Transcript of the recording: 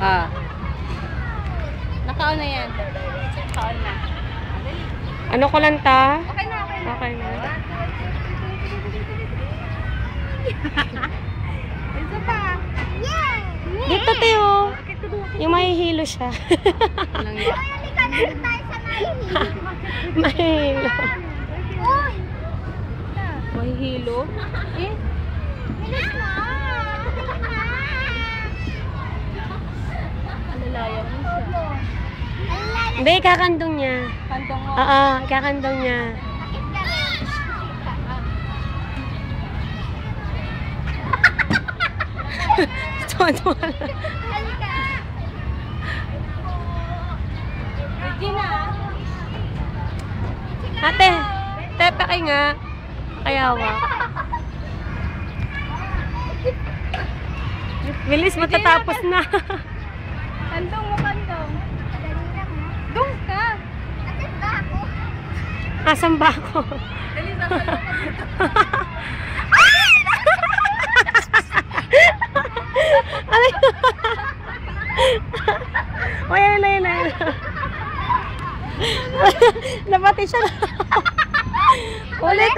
Ah. Naka-on na yan. Naka-on na. Ano ko lang ta? Okay na, okay na. Okay na. Isa pa. Yeah! Dito, Teo. Yung mahihilo siya. Walang yan. Mahihilo. Mahihilo? Eh? Alalayan mo siya. Hindi, kakandong niya. Kantong mo. Oo, kakandong niya. Tuwa-tuwa lang. Regina. Ate, tepe kay nga. Kayawa. Bilis, matatapos na. Kantong mo, kantong. Doon ka. Asan ba ako? Dali sa Ay! O, yan na. Napati siya na. Ulit.